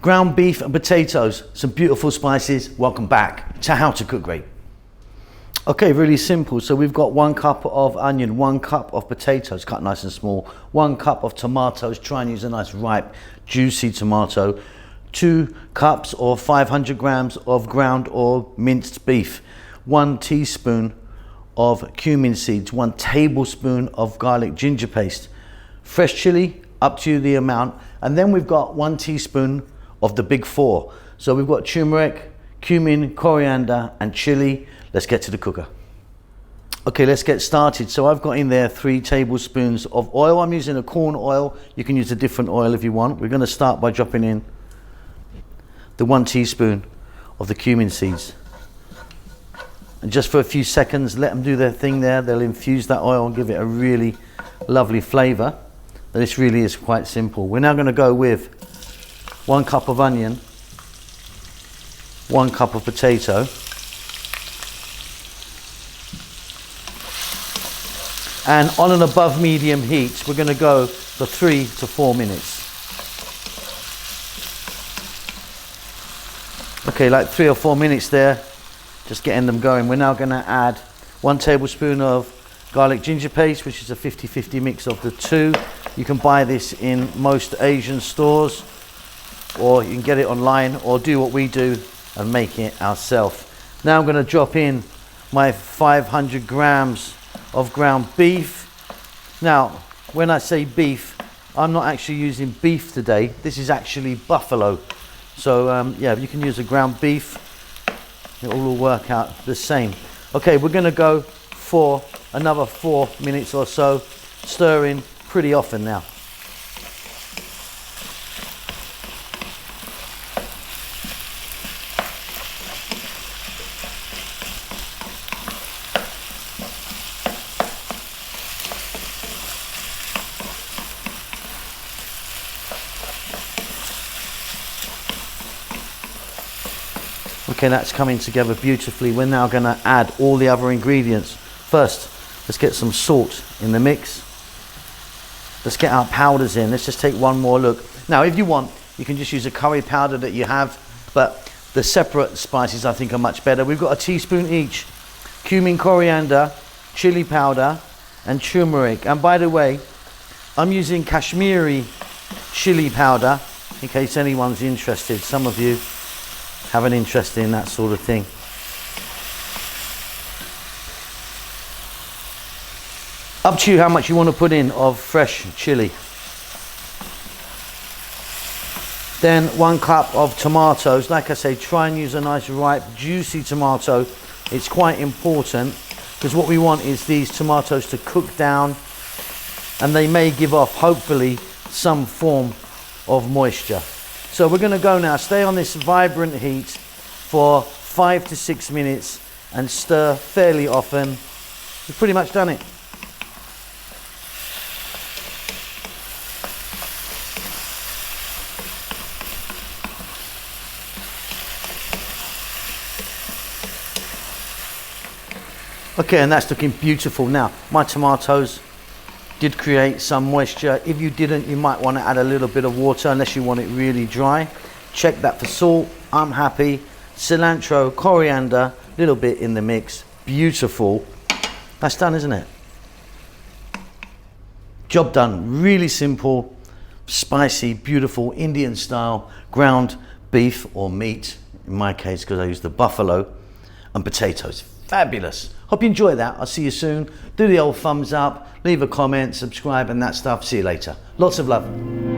Ground beef and potatoes, some beautiful spices. Welcome back to How to Cook Great. Okay, really simple. So we've got 1 cup of onion, 1 cup of potatoes cut nice and small, 1 cup of tomatoes, try and use a nice ripe, juicy tomato, 2 cups or 500 grams of ground or minced beef, 1 teaspoon of cumin seeds, 1 tablespoon of garlic ginger paste, fresh chili, up to the amount, and then we've got 1 teaspoon of the big 4. So we've got turmeric, cumin, coriander, and chili. Let's get to the cooker. Okay, let's get started. So I've got in there 3 tablespoons of oil. I'm using a corn oil. You can use a different oil if you want. We're going to start by dropping in the 1 teaspoon of the cumin seeds. And just for a few seconds, let them do their thing there. They'll infuse that oil and give it a really lovely flavor. This really is quite simple. We're now going to go with 1 cup of onion, 1 cup of potato, and on an above medium heat, we're going to go for 3 to 4 minutes. Okay, like 3 or 4 minutes there, just getting them going. We're now going to add 1 tablespoon of garlic ginger paste, which is a 50-50 mix of the 2. You can buy this in most Asian stores, or you can get it online, or do what we do and make it ourselves. Now I'm going to drop in my 500 grams of ground beef. Now, when I say beef, I'm not actually using beef today. This is actually buffalo. So yeah, you can use a ground beef. It will all work out the same. Okay, we're going to go for another 4 minutes or so, stirring pretty often now. Okay, that's coming together beautifully. We're now going to add all the other ingredients. First, let's get some salt in the mix. Let's get our powders in. Let's just take one more look. Now, if you want, you can just use a curry powder that you have, but the separate spices I think are much better. We've got a teaspoon each: cumin, coriander, chili powder, and turmeric. And by the way, I'm using Kashmiri chili powder in case anyone's interested. Some of you have an interest in that sort of thing. Up to you how much you want to put in of fresh chili. Then 1 cup of tomatoes. Like I say, try and use a nice ripe juicy tomato. It's quite important because what we want is these tomatoes to cook down, and they may give off hopefully some form of moisture. So we're going to go now, stay on this vibrant heat for 5 to 6 minutes and stir fairly often. We've pretty much done it. Okay, and that's looking beautiful. Now, my tomatoes did create some moisture. If you didn't, you might want to add a little bit of water unless you want it really dry. Check that for salt. I'm happy. Cilantro, coriander, little bit in the mix. Beautiful. That's done, isn't it? Job done. Really simple, spicy, beautiful Indian style ground beef or meat, in my case because I use the buffalo, and potatoes. Fabulous. Hope you enjoy that. I'll see you soon. Do the old thumbs up, leave a comment, subscribe and that stuff. See you later. Lots of love.